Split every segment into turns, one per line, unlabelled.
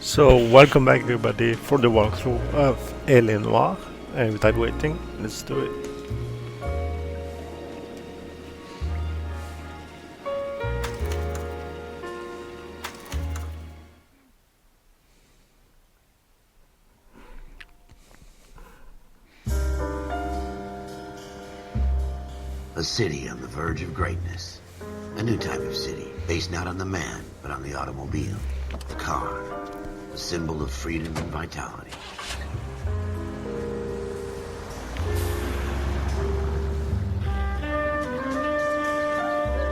So, welcome back everybody for the walkthrough of Noire. And without waiting, let's do it.
A city on the verge of greatness. A new type of city, based not on the man, but on the automobile. The car. A symbol of freedom and vitality.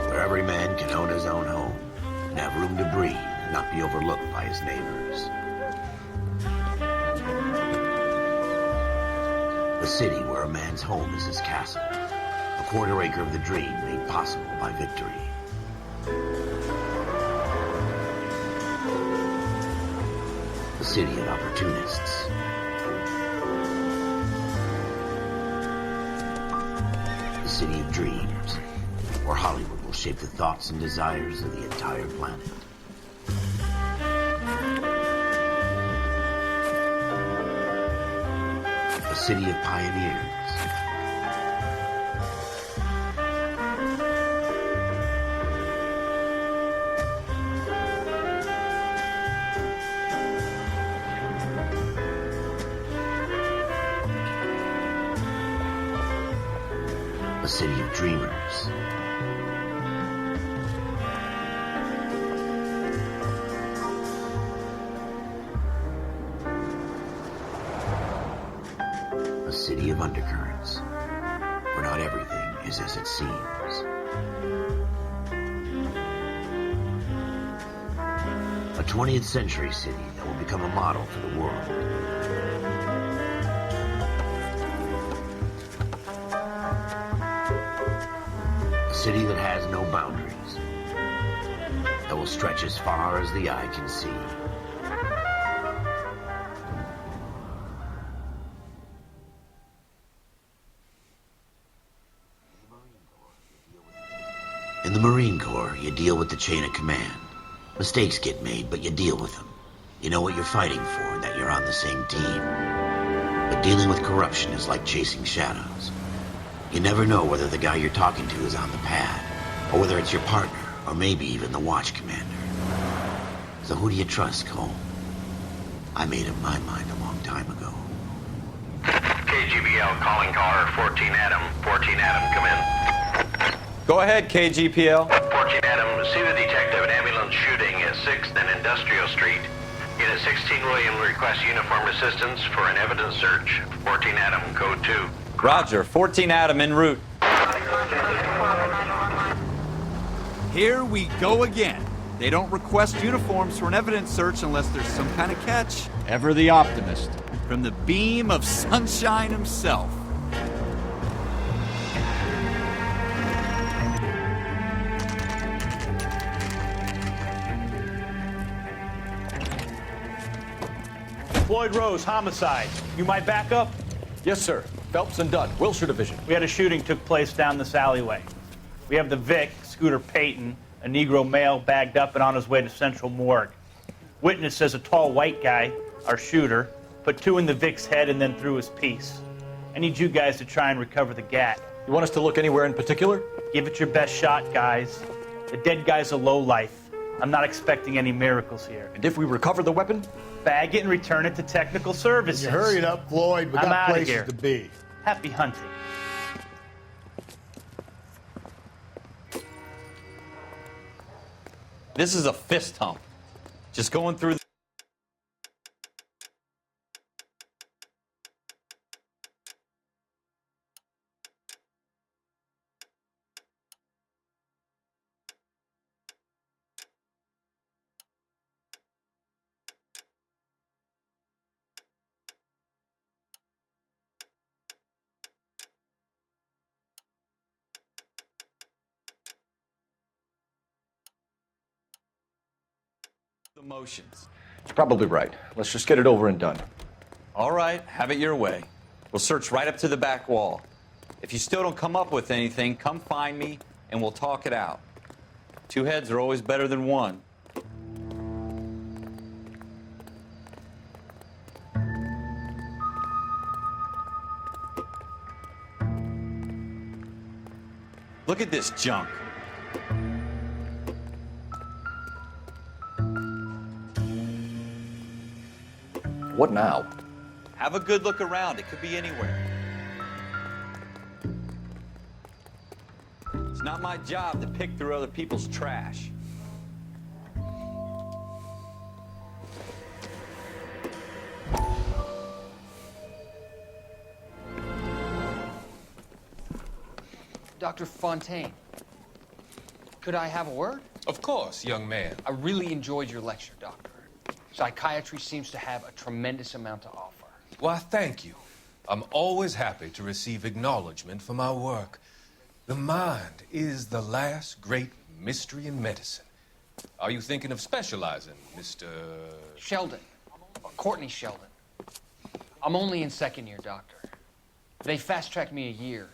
Where every man can own his own home, and have room to breathe, and not be overlooked by his neighbors. A city where a man's home is his castle. A quarter acre of the dream made possible by victory. A city of opportunists. A city of dreams, where Hollywood will shape the thoughts and desires of the entire planet. A city of pioneers. A city of dreamers. A city of undercurrents, where not everything is as it seems. A 20th century city that will become a model for the world. A city that has no boundaries, that will stretch as far as the eye can see. In the Marine Corps, you deal with the chain of command. Mistakes get made, but you deal with them. You know what you're fighting for, and that you're on the same team. But dealing with corruption is like chasing shadows. You never know whether the guy you're talking to is on the pad, or whether it's your partner, or maybe even the watch commander. So who do you trust, Cole? I made up my mind a long time ago.
KGBL calling caller 14 Adam. 14 Adam, come in.
Go ahead, KGPL.
14 Adam, see the detective, an ambulance shooting at 6th and Industrial Street. Unit 16 William requests uniformed assistance for an evidence search. 14 Adam, code 2.
Roger, 14 Adam en route.
Here we go again. They don't request uniforms for an evidence search unless there's some kind of catch.
Ever the optimist.
From the beam of sunshine himself.
Floyd Rose, homicide. You might back up?
Yes, sir. Phelps and Dunn, Wilshire Division.
We had a shooting took place down this alleyway. We have the Vic, Scooter Payton, a Negro male bagged up and on his way to Central Morgue. Witness says a tall white guy, our shooter, put 2 in the Vic's head and then threw his piece. I need you guys to try and recover the gat.
You want us to look anywhere in particular?
Give it your best shot, guys. The dead guy's a lowlife. I'm not expecting any miracles here.
And if we recover the weapon?
Bag it and return it to technical services.
You hurry it up, Floyd. We
I'm
got
outta
places
here.
to be.
Happy hunting.
This is a fist hump. Just going through the motions.
It's probably right. Let's just get it over and done.
All right, have it your way. We'll search right up to the back wall. If you still don't come up with anything, come find me and we'll talk it out. 2 heads are always better than 1. Look at this junk.
What now?
Have a good look around. It could be anywhere. It's not my job to pick through other people's trash.
Dr. Fontaine, could I have a word?
Of course, young man.
I really enjoyed your lecture, Doctor. Psychiatry seems to have a tremendous amount to offer.
Why, thank you. I'm always happy to receive acknowledgement for my work. The mind is the last great mystery in medicine. Are you thinking of specializing, Mr.
Sheldon, or Courtney Sheldon. I'm only in second year, Doctor. They fast-tracked me a year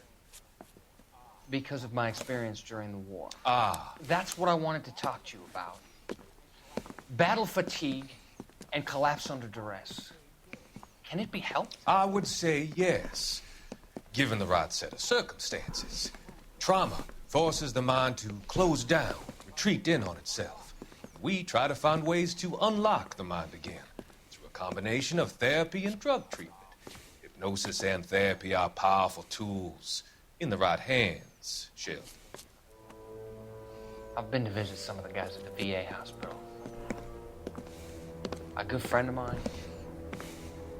because of my experience during the war.
Ah.
That's what I wanted to talk to you about. Battle fatigue and collapse under duress. Can it be helped?
I would say yes, given the right set of circumstances. Trauma forces the mind to close down, retreat in on itself. We try to find ways to unlock the mind again through a combination of therapy and drug treatment. Hypnosis and therapy are powerful tools in the right hands, Sheldon.
I've been to visit some of the guys at the VA hospital. A good friend of mine,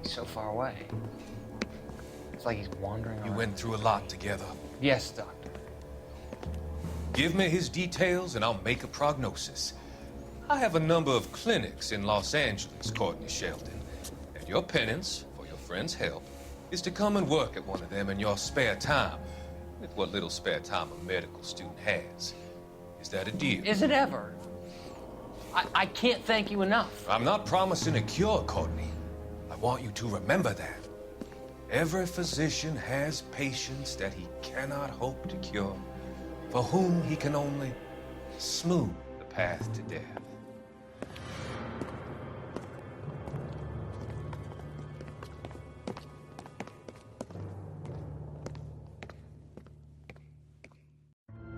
he's so far away. It's like he's wandering
You
around.
went through a lot together.
Yes, Doctor.
Give me his details and I'll make a prognosis. I have a number of clinics in Los Angeles, Courtney Sheldon, and your penance, for your friend's help, is to come and work at one of them in your spare time, with what little spare time a medical student has. Is that a deal?
Is it ever? I can't thank you enough.
I'm not promising a cure, Courtney. I want you to remember that. Every physician has patients that he cannot hope to cure, for whom he can only smooth the path to death.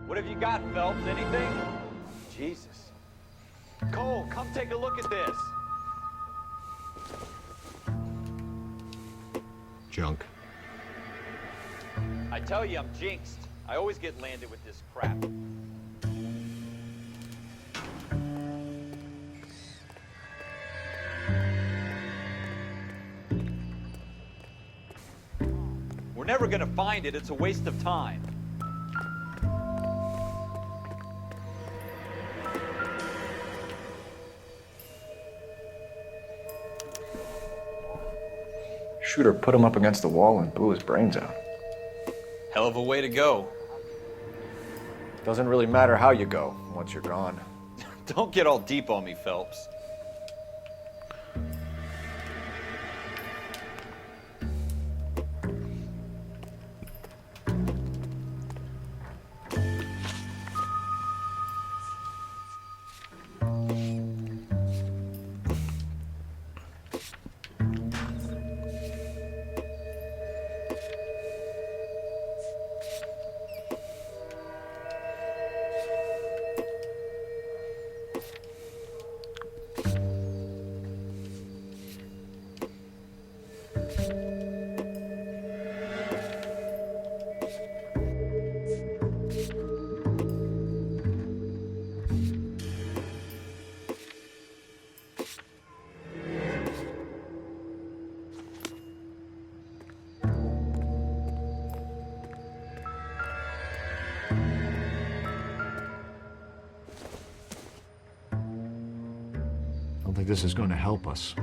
What have you got, Phelps? Anything? Jesus. Cole, come take a look at this.
Junk.
I tell you, I'm jinxed. I always get landed with this crap. We're never gonna find it. It's a waste of time.
Shooter put him up against the wall and blew his brains out.
Hell of a way to go.
Doesn't really matter how you go once you're gone.
Don't get all deep on me, Phelps.
I don't think this is going to help us.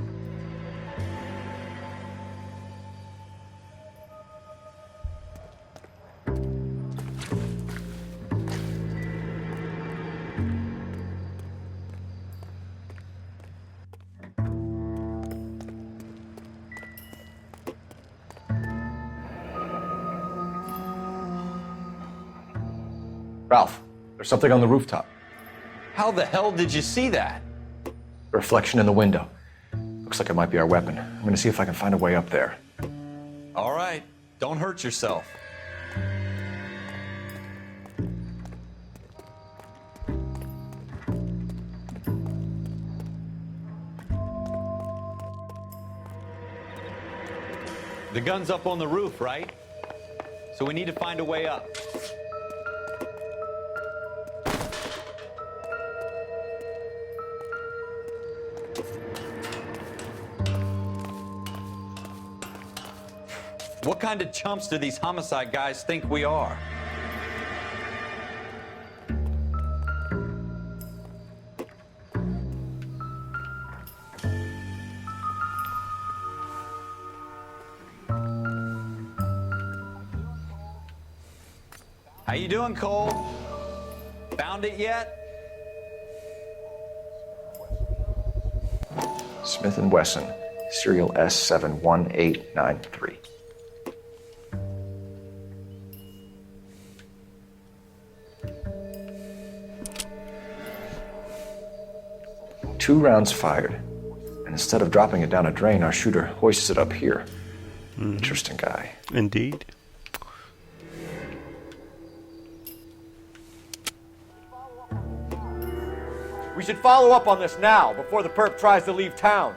Ralph, there's something on the rooftop.
How the hell did you see that?
Reflection in the window. Looks like it might be our weapon. I'm gonna see if I can find a way up there.
All right. Don't hurt yourself. The gun's up on the roof, right? So we need to find a way up. What kind of chumps do these homicide guys think we are? How you doing, Cole? Found it yet?
Smith & Wesson, serial S71893. Two rounds fired, and instead of dropping it down a drain, our shooter hoists it up here. Interesting guy.
Indeed.
We should follow up on this now, before the perp tries to leave town.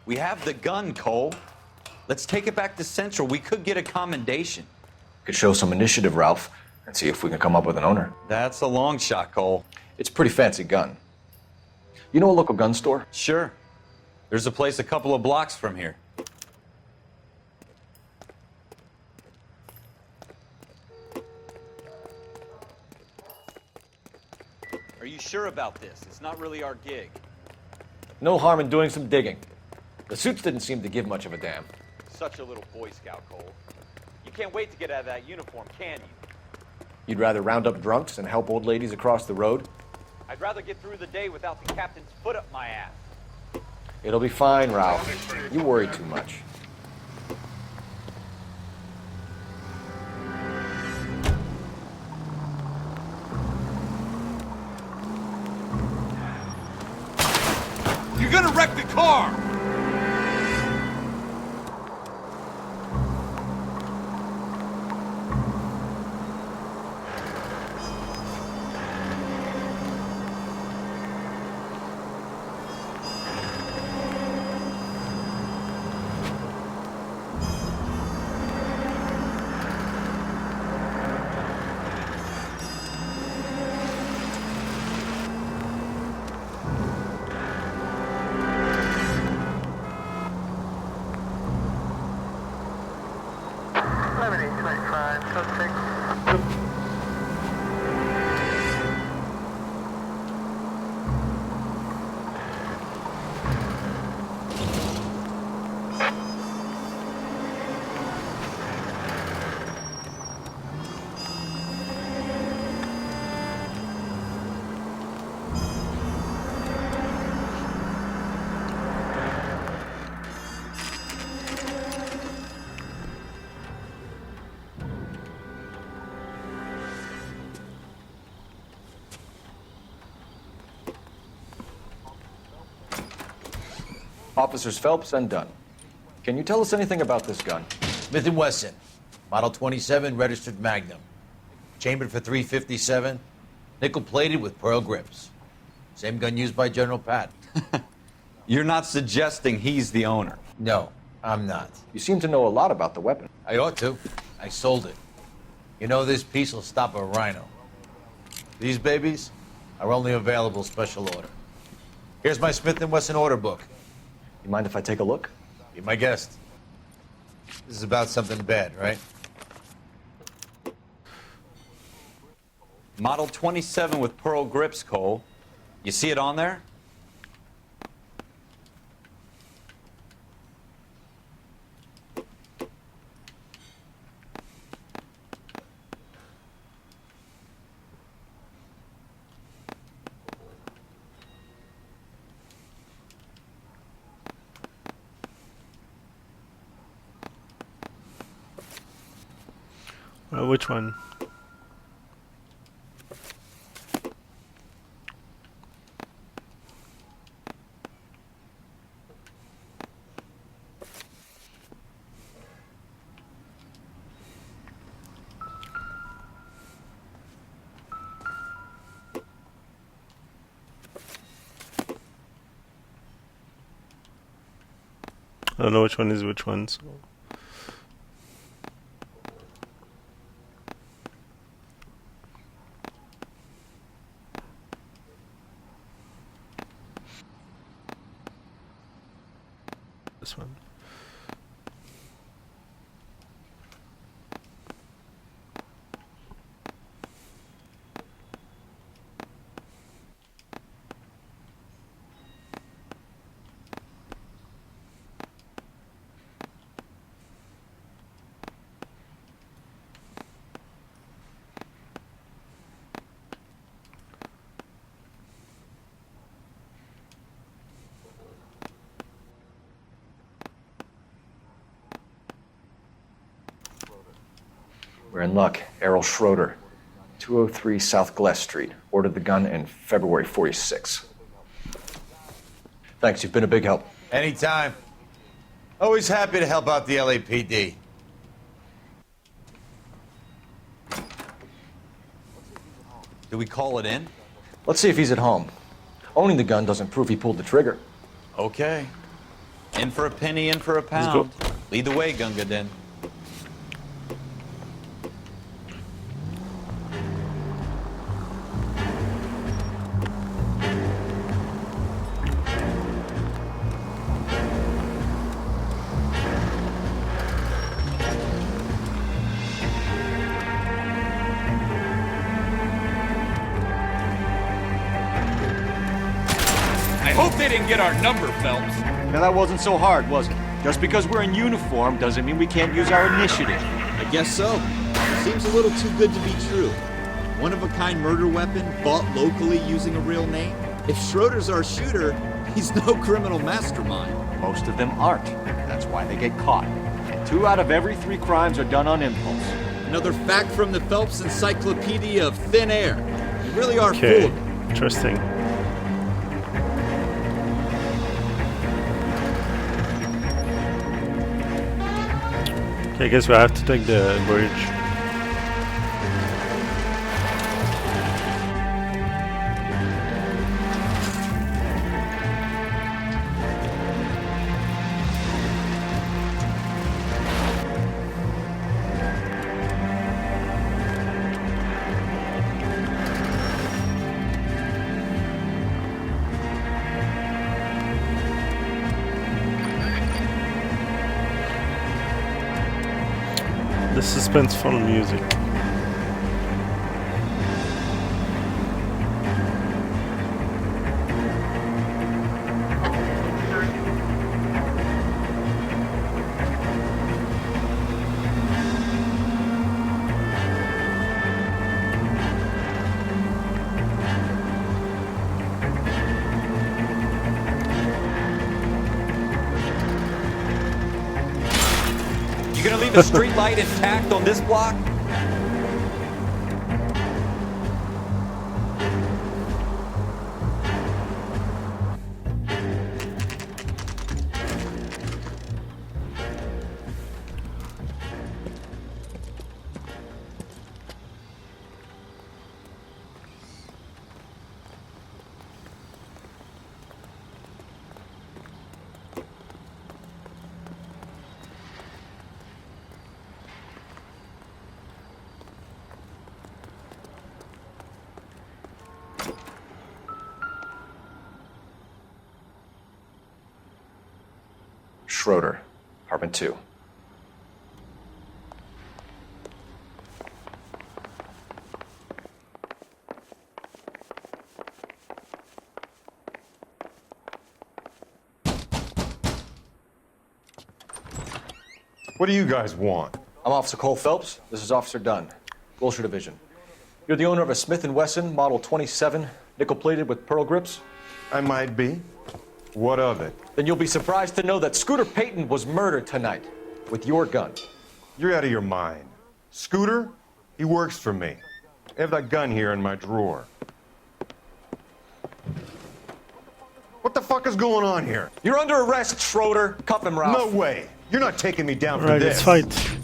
We have the gun, Cole. Let's take it back to Central. We could get a commendation.
Could show some initiative, Ralph, and see if we can come up with an owner.
That's a long shot, Cole.
It's a pretty fancy gun. You know a local gun store?
Sure. There's a place a couple of blocks from here. Are you sure about this? It's not really our gig.
No harm in doing some digging. The suits didn't seem to give much of a damn.
Such a little Boy Scout, Cole. You can't wait to get out of that uniform, can you?
You'd rather round up drunks than help old ladies across the road?
I'd rather get through the day without the captain's foot up my ass.
It'll be fine, Ralph. You worry too much.
You're gonna wreck the car!
Officers Phelps and Dunn. Can you tell us anything about this gun?
Smith & Wesson, Model 27, registered Magnum. Chambered for .357, nickel-plated with pearl grips. Same gun used by General Patton.
You're not suggesting he's the owner?
No, I'm not.
You seem to know a lot about the weapon.
I ought to. I sold it. You know, this piece will stop a rhino. These babies are only available special order. Here's my Smith & Wesson order book.
You mind if I take a look?
Be my guest. This is about something bad, right?
Model 27 with pearl grips, Cole. You see it on there?
Which one? I don't know which one is which one, so... This one.
We're in luck. Errol Schroeder, 203 South Glass Street. Ordered the gun in February 46. Thanks, you've been a big help.
Anytime. Always happy to help out the LAPD.
Do we call it in?
Let's see if he's at home. Owning the gun doesn't prove he pulled the trigger.
Okay. In for a penny, in for a pound. Lead the way, Gunga Din.
I hope they didn't get our number, Phelps.
Now that wasn't so hard, was it? Just because we're in uniform doesn't mean we can't use our initiative.
I guess so. Seems a little too good to be true. One-of-a-kind murder weapon bought locally using a real name? If Schroeder's our shooter, he's no criminal mastermind.
Most of them aren't. That's why they get caught. And 2 out of every 3 crimes are done on impulse.
Another fact from the Phelps Encyclopedia of Thin Air. You really are
Okay,
full.
interesting. Okay, I guess we have to take the bridge. The suspenseful music.
You gonna leave the street light intact on this block?
Schroeder, apartment 2.
What do you guys want?
I'm Officer Cole Phelps. This is Officer Dunn, Wilshire Division. You're the owner of a Smith & Wesson Model 27, nickel-plated with pearl grips?
I might be. What of it?
Then you'll be surprised to know that Scooter Payton was murdered tonight with your gun.
You're out of your mind. Scooter? He works for me. I have that gun here in my drawer. What the fuck is going on here?
You're under arrest, Schroeder. Cuff him, Ralph.
No way. You're not taking me down for
Right,
this.
let's fight.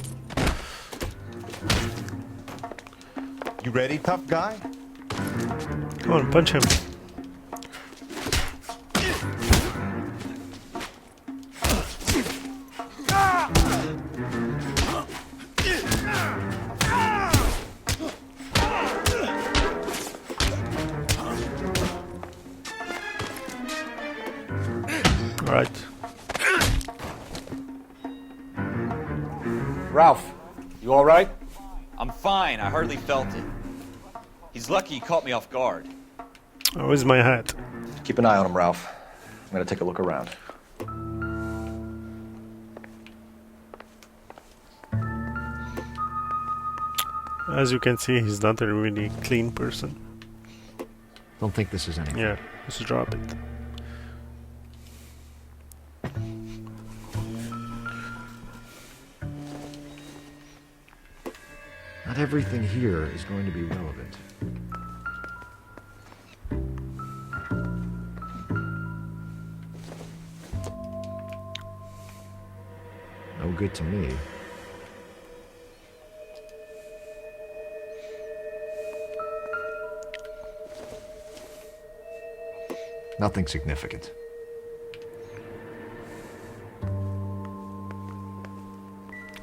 You ready, tough guy?
Come on, punch him. Right.
Ralph, you all right?
I'm fine. I hardly felt it. He's lucky he caught me off guard.
Oh, where's my hat?
Keep an eye on him, Ralph. I'm gonna take a look around.
As you can see, he's not a really clean person.
Don't think this is anything.
Yeah, let's drop it.
Not everything here is going to be relevant. No good to me. Nothing significant.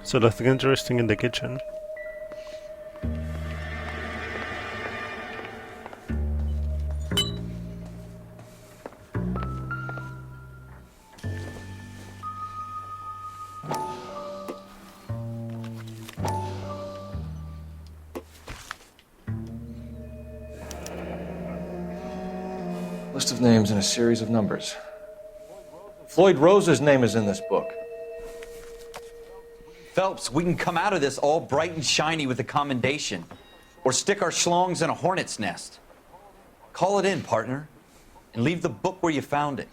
So nothing interesting in the kitchen.
List of names and a series of numbers. Floyd Rose's name is in this book.
Phelps, we can come out of this all bright and shiny with a commendation. Or stick our schlongs in a hornet's nest. Call it in, partner. And leave the book where you found it.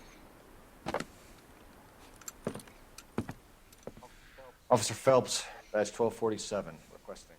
Officer Phelps, badge 1247, requesting.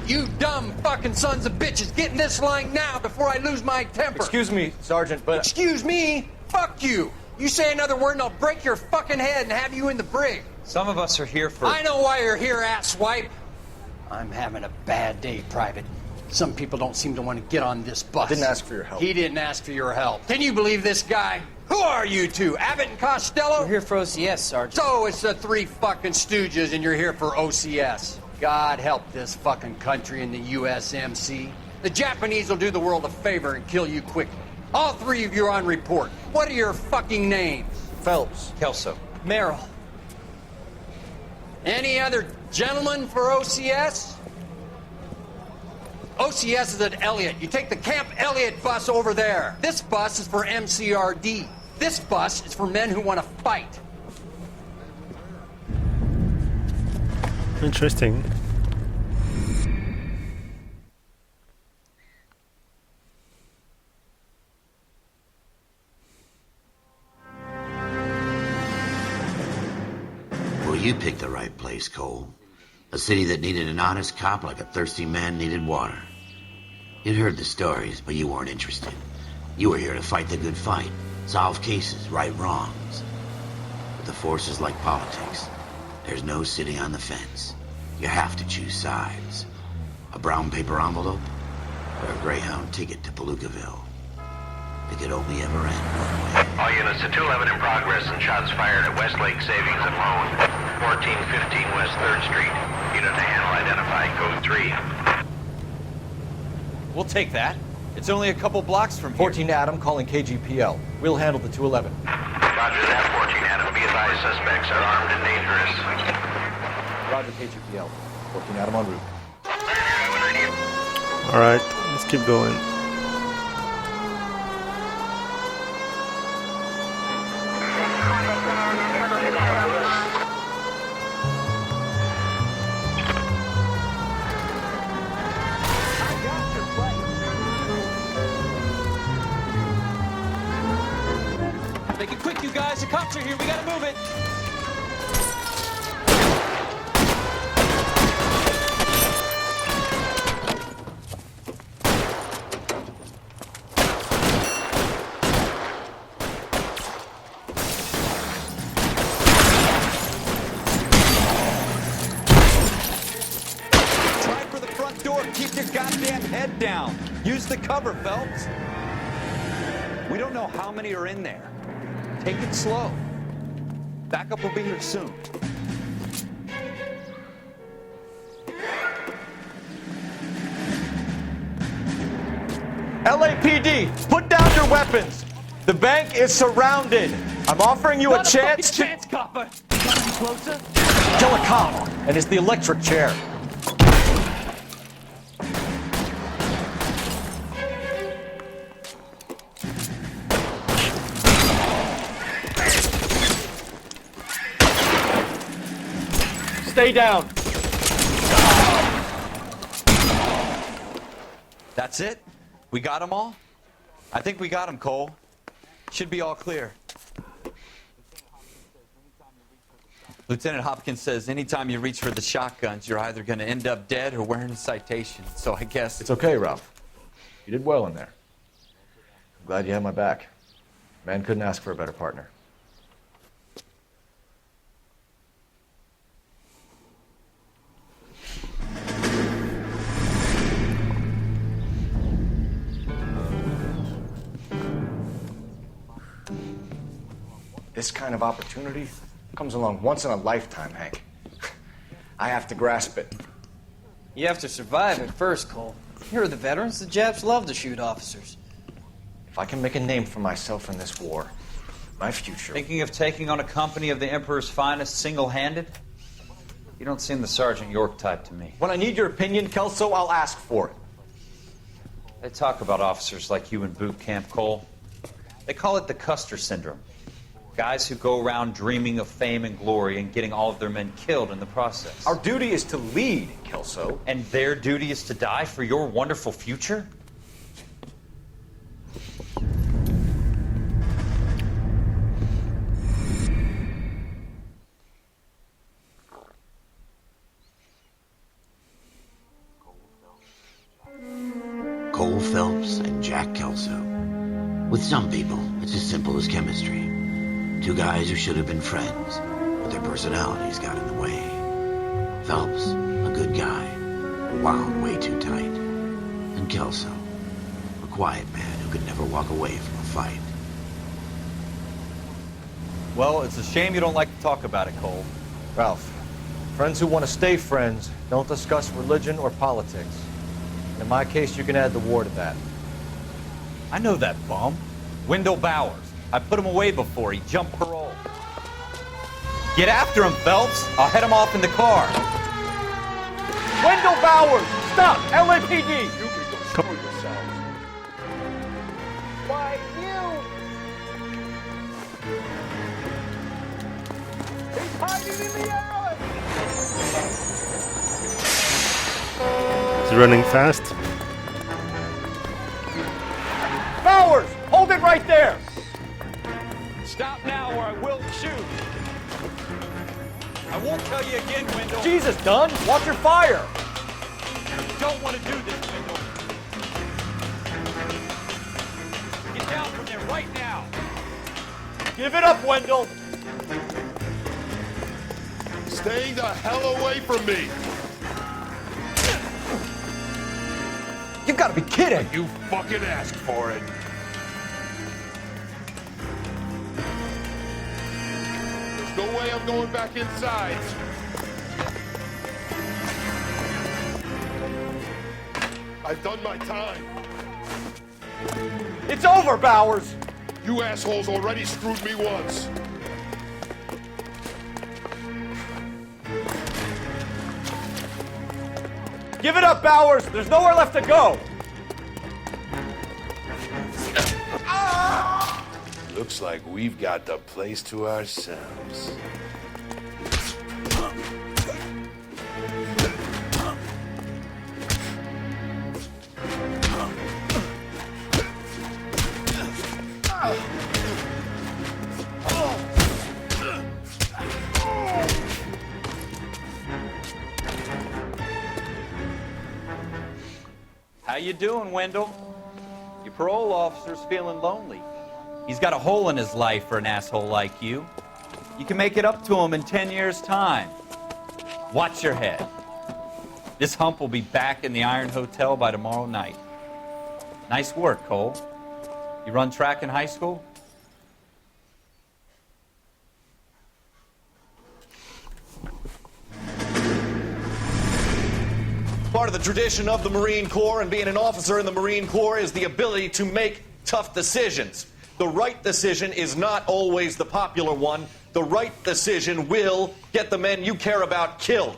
You dumb fucking sons of bitches, get in this line now before I lose my temper.
Excuse me, Sergeant, but...
Excuse me? Fuck you. You say another word and I'll break your fucking head and have you in the brig.
Some of us are here for...
I know why you're here, asswipe. I'm having a bad day, Private. Some people don't seem to want to get on this bus.
Didn't ask for your help.
He didn't ask for your help. Can you believe this guy? Who are you two? Abbott and Costello?
We're here for OCS, Sergeant.
So it's the three fucking stooges and you're here for OCS. God help this fucking country and the USMC. The Japanese will do the world a favor and kill you quickly. All three of you are on report. What are your fucking names?
Phelps.
Kelso.
Merrill.
Any other gentlemen for OCS? OCS is at Elliott. You take the Camp Elliott bus over there. This bus is for MCRD. This bus is for men who want to fight.
Interesting.
Well, you picked the right place, Cole. A city that needed an honest cop like a thirsty man needed water. You'd heard the stories, but you weren't interested. You were here to fight the good fight, solve cases, right wrongs. But the force is like politics. There's no sitting on the fence. You have to choose sides. A brown paper envelope or a Greyhound ticket to Palookaville. It could only ever end one way.
All units to 211 in progress and shots fired at Westlake Savings and Loan, 1415 West 3rd Street. Unit to handle identified code 3.
We'll take that. It's only a couple blocks from here.
14 Adam calling KGPL. We'll handle the 211.
Roger that, 14 Adam. Be advised, suspects are armed and dangerous.
Roger KGPL. 14 Adam en route.
Alright, let's keep going.
Make it quick, you guys. The cops are here. We gotta move it.
Try for the front door. Keep your goddamn head down. Use the cover, Phelps. We don't know how many are in there. Take it slow. Backup will be here soon.
LAPD, put down your weapons. The bank is surrounded. I'm offering you a chance to
Chance, copper. Closer.
kill a cop, and it's the electric chair. Stay down.
That's it? We got them all? I think we got them, Cole. Should be all clear. Lieutenant Hopkins says anytime you reach for the shotguns, you're either going to end up dead or wearing a citation. So I guess...
It's okay, Ralph. You did well in there. I'm glad you had my back. Man couldn't ask for a better partner. This kind of opportunity comes along once in a lifetime, Hank. I have to grasp it.
You have to survive it first, Cole. Here are the veterans. The Japs love to shoot officers.
If I can make a name for myself in this war, my future...
Thinking of taking on a company of the Emperor's finest single-handed? You don't seem the Sergeant York type to me.
When I need your opinion, Kelso, I'll ask for it.
They talk about officers like you in boot camp, Cole. They call it the Custer syndrome. Guys who go around dreaming of fame and glory and getting all of their men killed in the process.
Our duty is to lead, Kelso.
And their duty is to die for your wonderful future?
Cole Phelps and Jack Kelso. With some people, it's as simple as chemistry. Two guys who should have been friends, but their personalities got in the way. Phelps, a good guy, wound way too tight. And Kelso, a quiet man who could never walk away from a fight.
Well, it's a shame you don't like to talk about it, Cole.
Ralph, friends who want to stay friends don't discuss religion or politics. In my case, you can add the war to that.
I know that bum. Wendell Bowers. I put him away before. He jumped parole. Get after him, Phelps. I'll head him off in the car.
Wendell Bowers! Stop! LAPD! You can go screw yourselves. Why, you! He's hiding in the alley!
He's running fast.
Bowers! Hold it right there!
Stop now or I will shoot.
I won't tell you again, Wendell.
Jesus, Dunn! Watch your fire!
You don't want to do this, Wendell. Get down from there right now.
Give it up, Wendell!
Stay the hell away from me!
You've got to be kidding!
You fucking asked for it! There's no way I'm going back inside. I've done my time. It's over, Bowers! You assholes already screwed me once.
Give it up, Bowers! There's nowhere left to go!
Looks like we've got the place to ourselves.
How you doing, Wendell? Your parole officer's feeling lonely. He's got a hole in his life for an asshole like you. You can make it up to him in 10 years' time. Watch your head. This hump will be back in the Iron Hotel by tomorrow night. Nice work, Cole. You run track in high school?
Part of the tradition of the Marine Corps and being an officer in the Marine Corps is the ability to make tough decisions. The right decision is not always the popular one. The right decision will get the men you care about killed.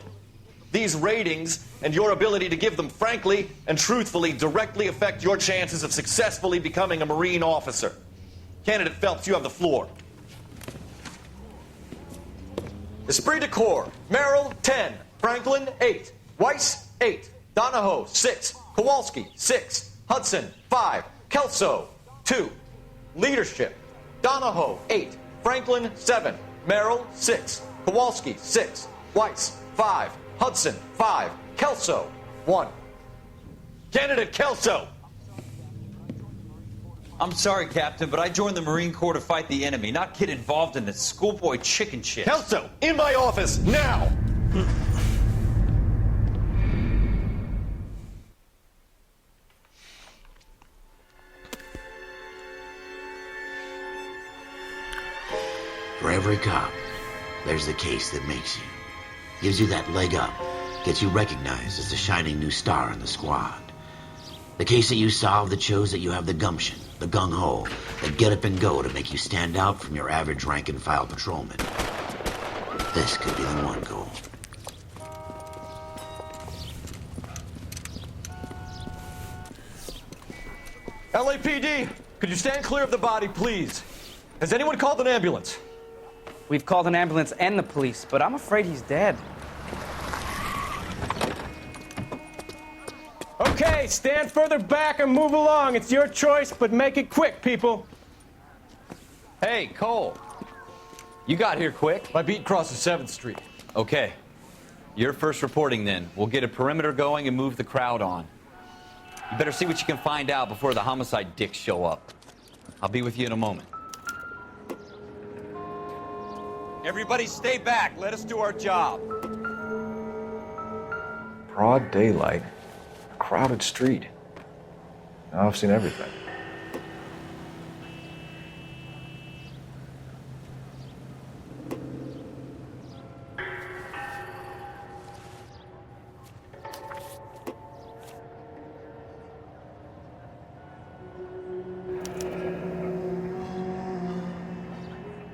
These ratings and your ability to give them frankly and truthfully directly affect your chances of successfully becoming a Marine officer. Candidate Phelps, you have the floor. Esprit de Corps, Merrill, 10. Franklin, 8. Weiss, 8. Donahoe, 6. Kowalski, 6. Hudson, 5. Kelso, 2. Leadership, Donahoe, 8. Franklin, 7. Merrill, 6. Kowalski, 6. Weiss, 5. Hudson, 5. Kelso, 1. Candidate Kelso!
I'm sorry, Captain, but I joined the Marine Corps to fight the enemy, not get involved in this schoolboy chicken shit.
Kelso, in my office, now!
For every cop, there's the case that makes you. Gives you that leg up. Gets you recognized as the shining new star in the squad. The case that you solve that shows that you have the gumption, the gung-ho, the get up and go to make you stand out from your average rank-and-file patrolman. This could be the one, Cole.
LAPD, could you stand clear of the body, please? Has anyone called an ambulance?
We've called an ambulance and the police, but I'm afraid he's dead.
Okay, stand further back and move along. It's your choice, but make it quick, people.
Hey, Cole. You got here quick.
My beat crosses 7th Street.
Okay. You're first reporting then. We'll get a perimeter going and move the crowd on. You better see what you can find out before the homicide dicks show up. I'll be with you in a moment. Everybody stay back. Let us do our job.
Broad daylight, a crowded street. Now I've seen everything.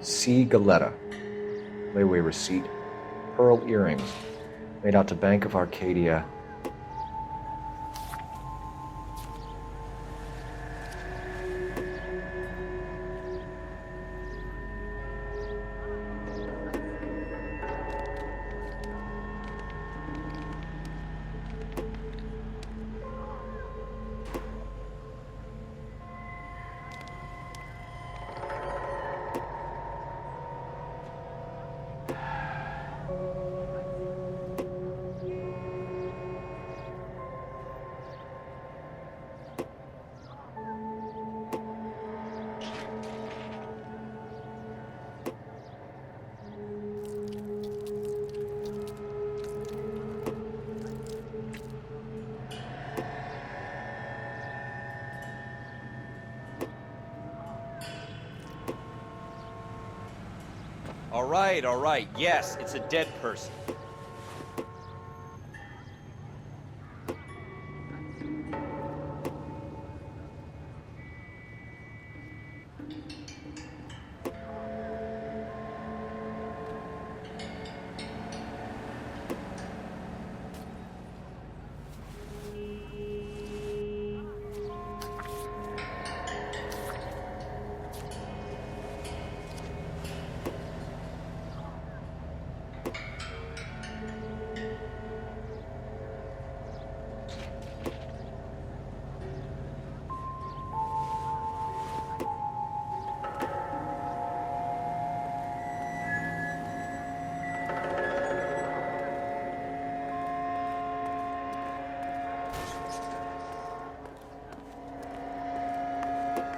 C. Galetta. Layaway receipt. Pearl earrings. Made out to Bank of Arcadia.
All right. Yes, it's a dead person.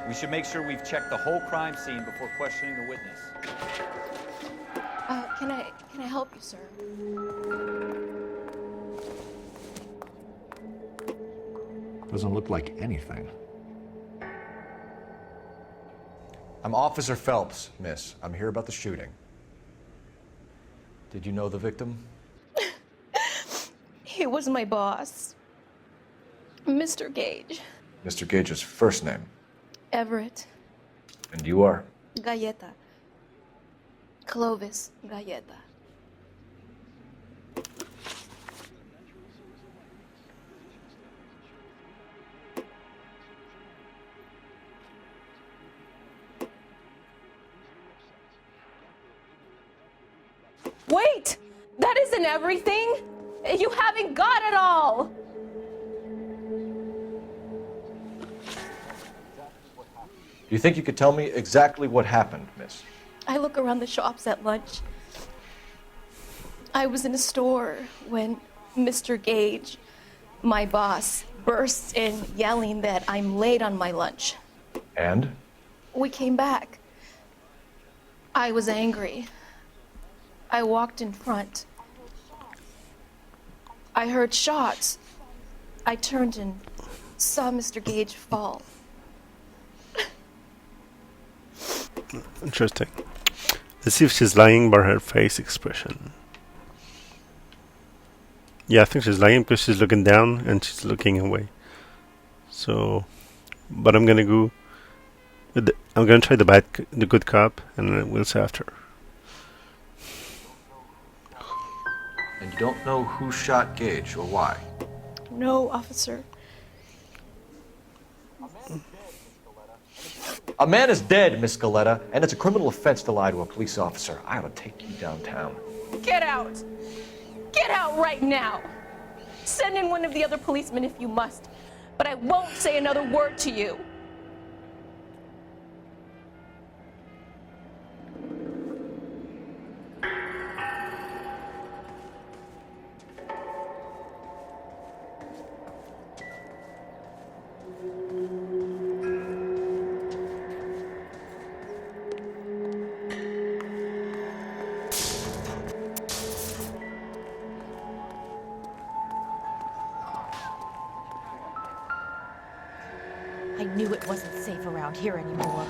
We should make sure we've checked the whole crime scene before questioning the witness.
Can I help you, sir?
Doesn't look like anything.
I'm Officer Phelps, miss. I'm here about the shooting. Did you know the victim?
He was my boss, Mr. Gage.
Mr. Gage's first name.
Everett.
And you are?
Galleta. Clovis Galleta. Wait! That isn't everything! You haven't got it all!
Do you think you could tell me exactly what happened, miss?
I look around the shops at lunch. I was in a store when Mr. Gage, my boss, bursts in yelling that I'm late on my lunch.
And?
We came back. I was angry. I walked in front. I heard shots. I turned and saw Mr. Gage fall.
Interesting. Let's see if she's lying by her face expression. Yeah, I think she's lying because she's looking down and she's looking away. So, but I'm gonna go with I'm gonna try the good cop, and then we'll see after.
And you don't know who shot Gage or why?
No, officer.
A man is dead, Miss Galleta, and it's a criminal offense to lie to a police officer. I ought to take you downtown.
Get out! Get out right now! Send in one of the other policemen if you must, but I won't say another word to you.
I knew it wasn't safe around here anymore.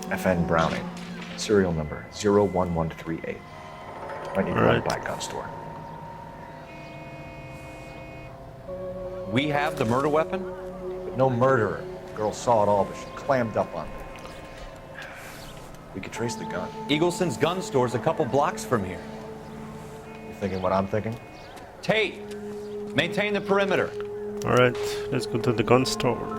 FN Browning. Serial number 01138. Might need to go to a black gun store.
We have the murder weapon?
But no murderer. The girl saw it all, but she clammed up on it. We could trace the gun.
Eagleson's gun store's a couple blocks from here.
You thinking what I'm thinking?
Tate, maintain the perimeter.
Alright, let's go to the gun store.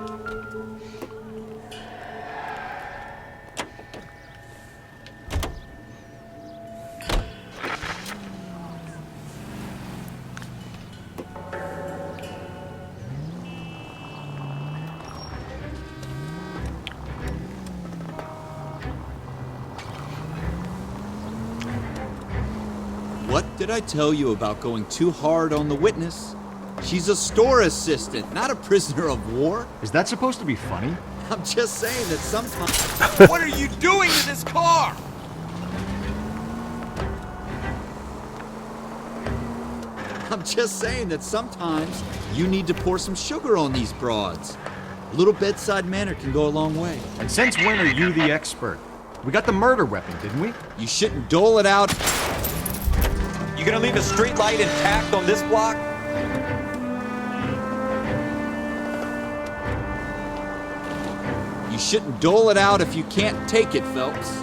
What did I tell you about going too hard on the witness? She's a store assistant, not a prisoner of war.
Is that supposed to be funny?
I'm just saying that sometimes...
What are you doing to this car?
I'm just saying that sometimes you need to pour some sugar on these broads. A little bedside manner can go a long way.
And since when are you the expert? We got the murder weapon, didn't we?
You shouldn't dole it out.
You gonna leave a street light intact on this block?
You shouldn't dole it out if you can't take it, Phelps.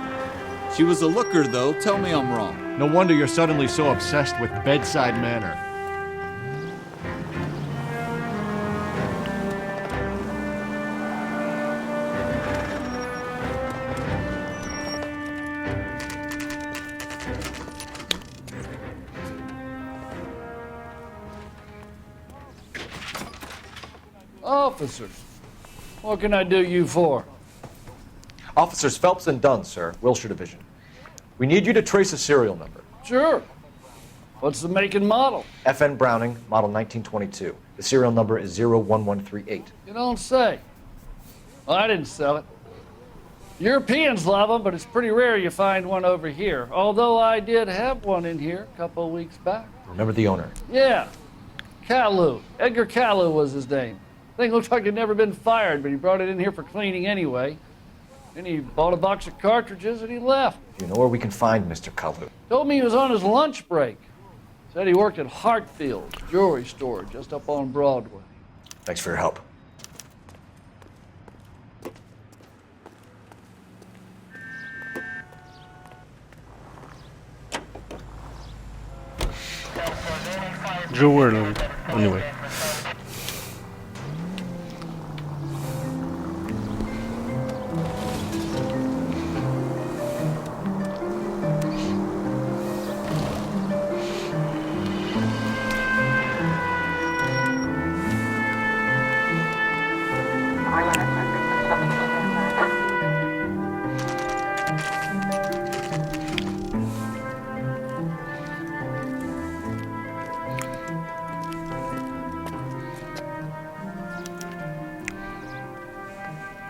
She was a looker, though. Tell me I'm wrong.
No wonder you're suddenly so obsessed with bedside manner.
Officers, what can I do you for?
Officers Phelps and Dunn, sir. Wilshire Division. We need you to trace a serial number.
Sure. What's the make and model?
FN Browning, model 1922. The serial number is 01138.
You don't say. Well, I didn't sell it. Europeans love them, but it's pretty rare you find one over here. Although I did have one in here a couple of weeks back.
Remember the owner?
Yeah. Kalu. Edgar Kalu was his name. Thing looked like he'd never been fired, but he brought it in here for cleaning anyway. Then he bought a box of cartridges and he left.
Do you know where we can find Mr. Kalu?
Told me he was on his lunch break. Said he worked at Hartfield's jewelry store just up on Broadway.
Thanks for your help.
Jewelry, anyway.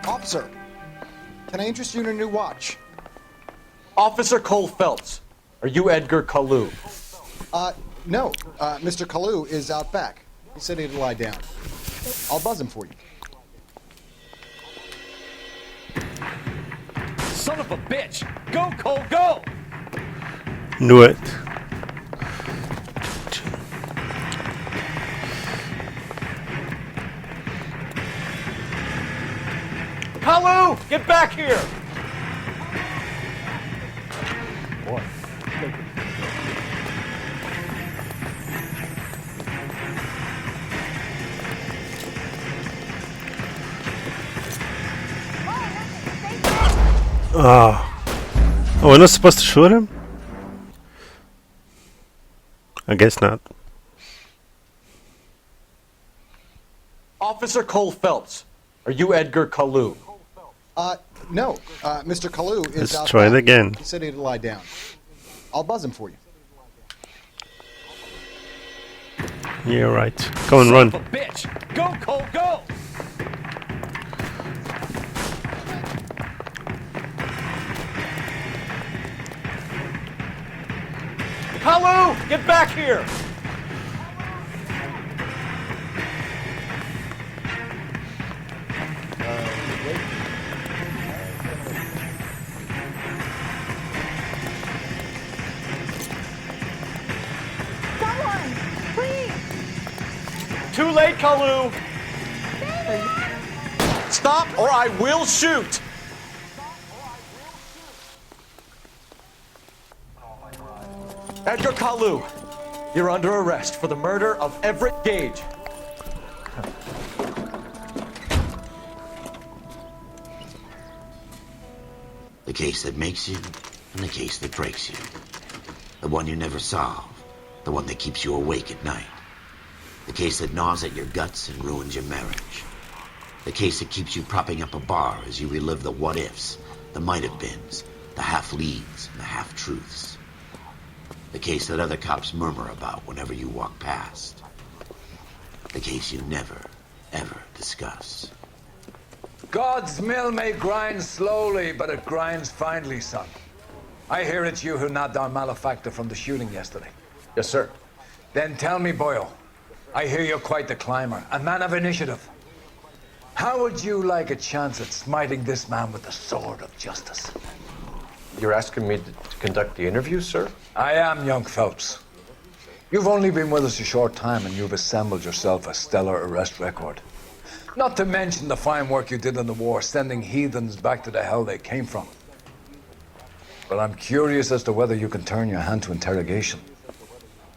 Officer, can I interest you in a new watch?
Officer Cole Phelps, are you Edgar Kalu?
No. Mr. Kalu is out back. He said he'd lie down. I'll buzz him for you.
Son of a bitch! Go, Cole, go!
Knew it.
Kalu, get back here! Boy.
Oh, we're not supposed to shoot him? I guess not.
Officer Cole Phelps, are you Edgar Kalu?
No. Mr. Kalu is
Let's
out
try it
back.
again.
He said he'd lie down. I'll buzz him for you.
Yeah, right. Go and run.
Son of a bitch! Go, Cole, go! Kalu, get back here!
Someone, please!
Too late, Kalu!
Stop or I will shoot!
Edgar Kalu, you're under arrest for the murder of Everett Gage.
The case that makes you and the case that breaks you. The one you never solve. The one that keeps you awake at night. The case that gnaws at your guts and ruins your marriage. The case that keeps you propping up a bar as you relive the what-ifs, the might-have-beens, the half-leads, and the half-truths. The case that other cops murmur about whenever you walk past. The case you never, ever discuss.
God's mill may grind slowly, but it grinds finely, son. I hear it's you who nabbed our malefactor from the shooting yesterday.
Yes, sir.
Then tell me, Boyle, I hear you're quite the climber, a man of initiative. How would you like a chance at smiting this man with the sword of justice?
You're asking me to conduct the interview, sir?
I am, young Phelps. You've only been with us a short time, and you've assembled yourself a stellar arrest record. Not to mention the fine work you did in the war, sending heathens back to the hell they came from. But I'm curious as to whether you can turn your hand to interrogation.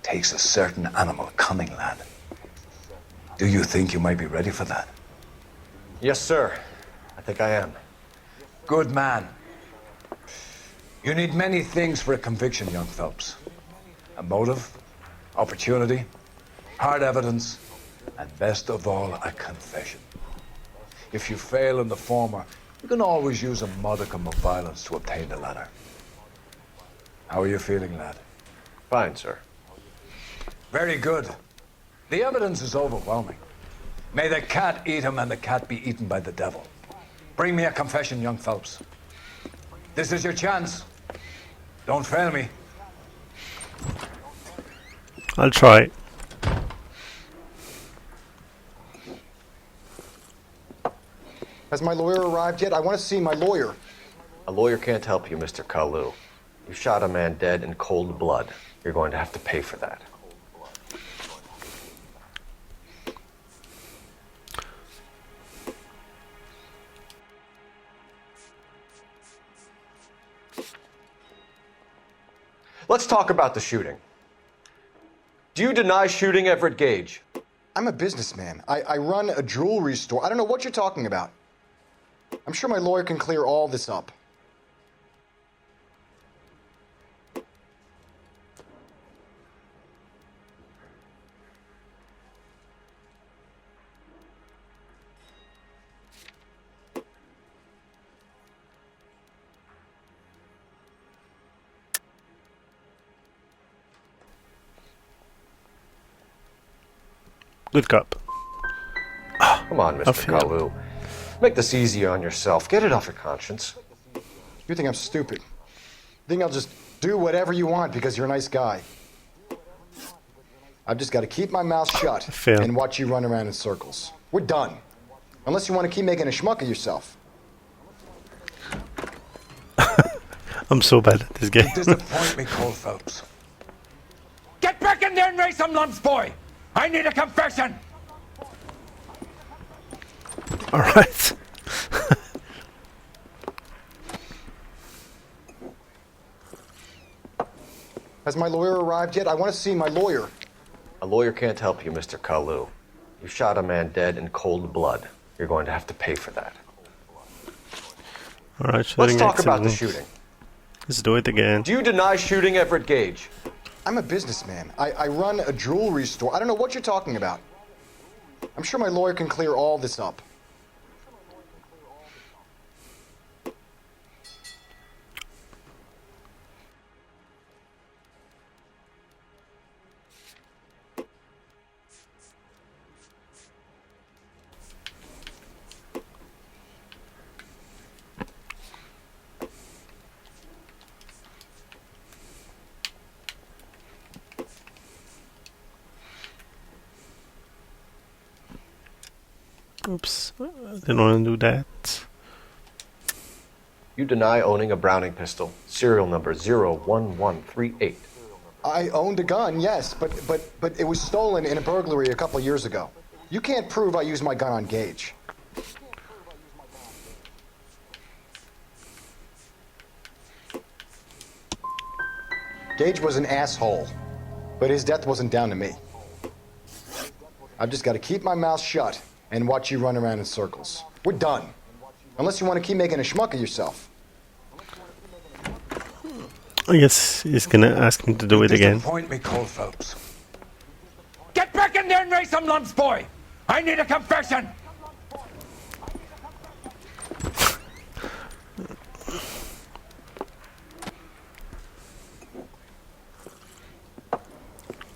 Takes a certain animal cunning, lad. Do you think you might be ready for that?
Yes, sir. I think I am.
Good man. You need many things for a conviction, young Phelps. A motive, opportunity, hard evidence, and best of all, a confession. If you fail in the former, you can always use a modicum of violence to obtain the latter. How are you feeling, lad?
Fine, sir.
Very good. The evidence is overwhelming. May the cat eat him and the cat be eaten by the devil. Bring me a confession, young Phelps. This is your chance. Don't fail me.
I'll try.
Has my lawyer arrived yet? I want to see my lawyer.
A lawyer can't help you, Mr. Kalu. You shot a man dead in cold blood. You're going to have to pay for that. Let's talk about the shooting. Do you deny shooting Everett Gage?
I'm a businessman. I run a jewelry store. I don't know what you're talking about. I'm sure my lawyer can clear all this up.
Good cop.
Come on, Mr. Kalu. Make this easier on yourself. Get it off your conscience.
You think I'm stupid? You think I'll just do whatever you want because you're a nice guy? I've just got to keep my mouth shut and watch you run around in circles. We're done. Unless you want to keep making a schmuck of yourself.
I'm so bad at this game.
You disappoint me, Cole Phelps. Get back in there and raise some lumps, boy! I need a confession!
Alright.
Has my lawyer arrived yet? I want to see my lawyer.
A lawyer can't help you, Mr. Kalu. You shot a man dead in cold blood. You're going to have to pay for that.
Alright,
let's talk about the shooting.
Let's do it again.
Do you deny shooting Everett Gage?
I'm a businessman. I run a jewelry store. I don't know what you're talking about. I'm sure my lawyer can clear all this up.
Oops, didn't want to do that.
You deny owning a Browning pistol, serial number 01138.
I owned a gun, yes, but it was stolen in a burglary a couple years ago. You can't prove I used my gun on Gage. Gage was an asshole, but his death wasn't down to me. I've just got to keep my mouth shut and watch you run around in circles. We're done. Unless you want to keep making a schmuck of yourself.
I guess he's gonna ask me to do it again.
Disappoint me, Cole Phelps. Get back in there and raise some lumps, boy! I need a confession!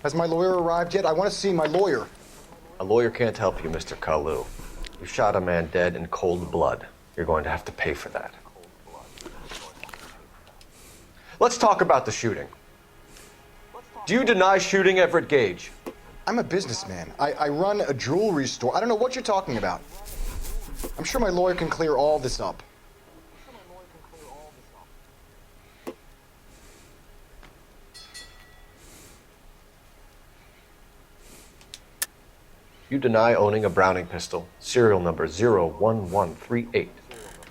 Has my lawyer arrived yet? I want to see my lawyer.
A lawyer can't help you, Mr. Kalu. You shot a man dead in cold blood. You're going to have to pay for that. Let's talk about the shooting. Do you deny shooting Everett Gage?
I'm a businessman. I run a jewelry store. I don't know what you're talking about. I'm sure my lawyer can clear all this up.
You deny owning a Browning pistol, serial number 01138.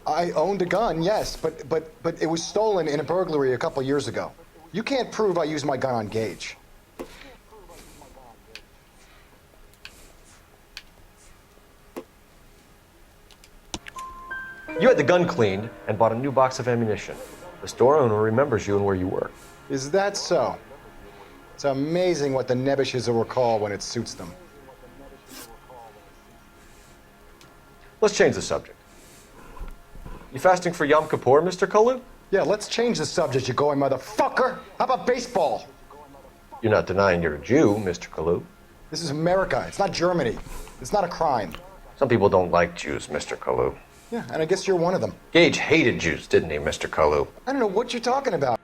I owned a gun, yes, but it was stolen in a burglary a couple years ago. You can't prove I used my gun on Gage.
You had the gun cleaned and bought a new box of ammunition. The store owner remembers you and where you work.
Is that so? It's amazing what the Nebbishes will recall when it suits them.
Let's change the subject. You fasting for Yom Kippur, Mr. Kalu?
Yeah, let's change the subject, you going motherfucker. How about baseball?
You're not denying you're a Jew, Mr. Kalu.
This is America. It's not Germany. It's not a crime.
Some people don't like Jews, Mr. Kalu.
Yeah, and I guess you're one of them.
Gage hated Jews, didn't he, Mr. Kalu?
I don't know what you're talking about.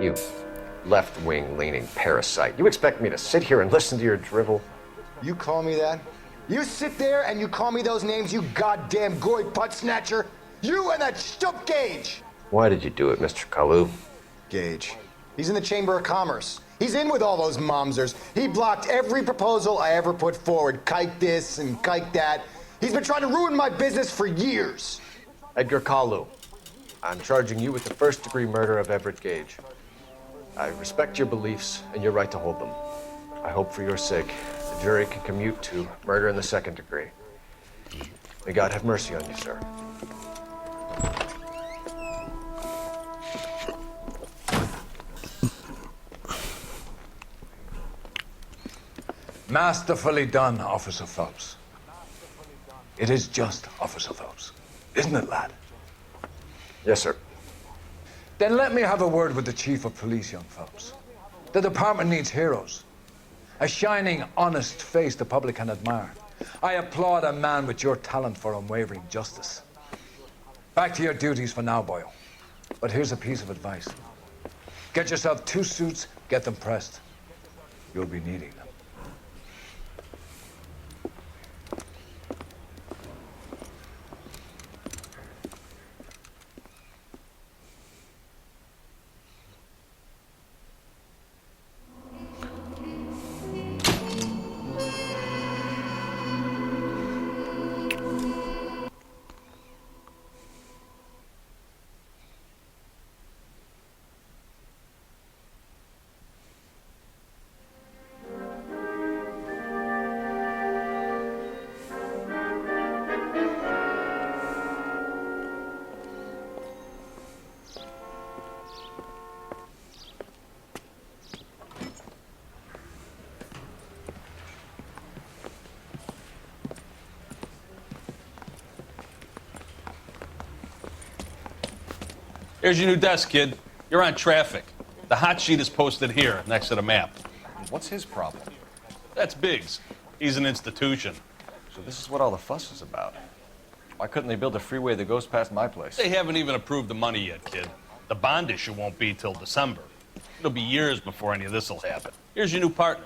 You left-wing leaning parasite. You expect me to sit here and listen to your drivel?
You call me that? You sit there and you call me those names, you goddamn goy putt snatcher? You and that stup Gage!
Why did you do it, Mr. Kalu?
Gage. He's in the Chamber of Commerce. He's in with all those momsers. He blocked every proposal I ever put forward. Kike this and kike that. He's been trying to ruin my business for years.
Edgar Kalu, I'm charging you with the first-degree murder of Everett Gage. I respect your beliefs and your right to hold them. I hope for your sake the jury can commute to murder in the second degree. May God have mercy on you, sir.
Masterfully done, Officer Phelps. It is just Officer Phelps. Isn't it, lad?
Yes, sir.
Then let me have a word with the Chief of Police, young Phelps. The department needs heroes. A shining, honest face the public can admire. I applaud a man with your talent for unwavering justice. Back to your duties for now, Boyle. But here's a piece of advice. Get yourself 2 suits, get them pressed. You'll be needing them.
Here's your new desk, kid. You're on traffic. The hot sheet is posted here, next to the map.
What's his problem?
That's Biggs. He's an institution.
So this is what all the fuss is about. Why couldn't they build a freeway that goes past my place?
They haven't even approved the money yet, kid. The bond issue won't be till December. It'll be years before any of this will happen. Here's your new partner,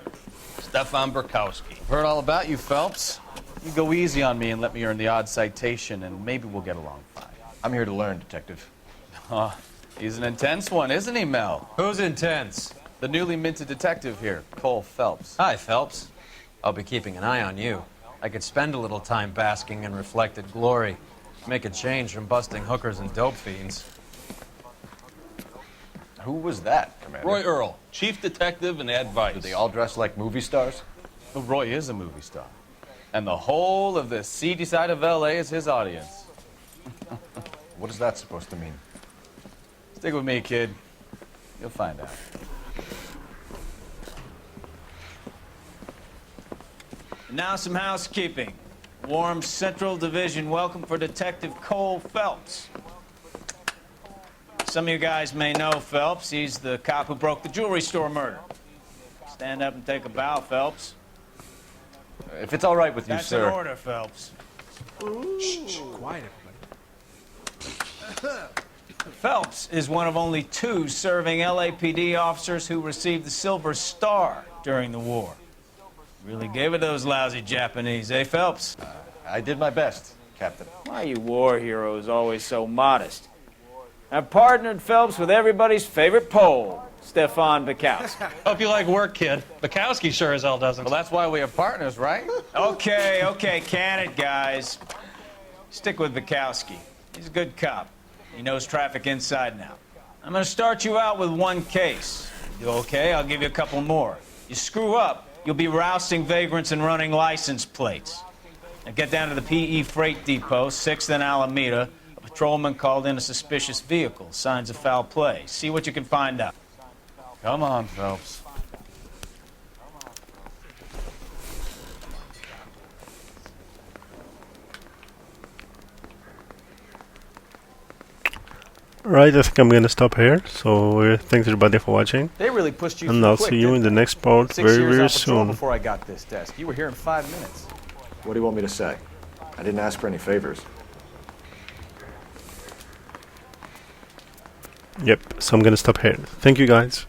Stefan Burkowski.
Heard all about you, Phelps. You go easy on me and let me earn the odd citation, and maybe we'll get along fine.
I'm here to learn, Detective.
Oh, he's an intense one, isn't he, Mel? Who's intense? The newly minted detective here, Cole Phelps.
Hi, Phelps. I'll be keeping an eye on you. I could spend a little time basking in reflected glory. Make a change from busting hookers and dope fiends.
Who was that, Commander?
Roy Earl, chief detective and advice.
Do they all dress like movie stars?
Well, Roy is a movie star. And the whole of the seedy side of L.A. is his audience.
What is that supposed to mean?
Stick with me, kid. You'll find out. Now some housekeeping. Warm Central Division welcome for Detective Cole Phelps. Some of you guys may know Phelps. He's the cop who broke the jewelry store murder. Stand up and take a bow, Phelps.
If it's all right with you,
That's
sir.
That's an order, Phelps.
Shh, quiet, everybody.
Phelps is one of only 2 serving LAPD officers who received the Silver Star during the war. Really gave it those lousy Japanese, eh, Phelps?
I did my best, Captain.
Why are you war heroes always so modest? I've partnered Phelps with everybody's favorite Pole, Stefan Bukowski.
Hope you like work, kid. Bukowski sure as hell doesn't.
Well, that's why we have partners, right? Okay, can it, guys. Stick with Bukowski. He's a good cop. He knows traffic inside and out. I'm going to start you out with 1 case. You okay? I'll give you a couple more. You screw up, you'll be rousting vagrants and running license plates. Now get down to the PE Freight Depot, 6th and Alameda. A patrolman called in a suspicious vehicle, signs of foul play. See what you can find out.
Come on, Phelps.
Right, I think I'm gonna stop here. So thanks everybody for watching.
They really pushed you
and
through
I'll
quick,
see you in
didn't
the next part
they? 6
very,
years
very
on patrol
soon.
before I got this desk. You were here in 5 minutes.
What do you want me to say? I didn't ask for any favors.
Yep, so I'm gonna stop here. Thank you guys.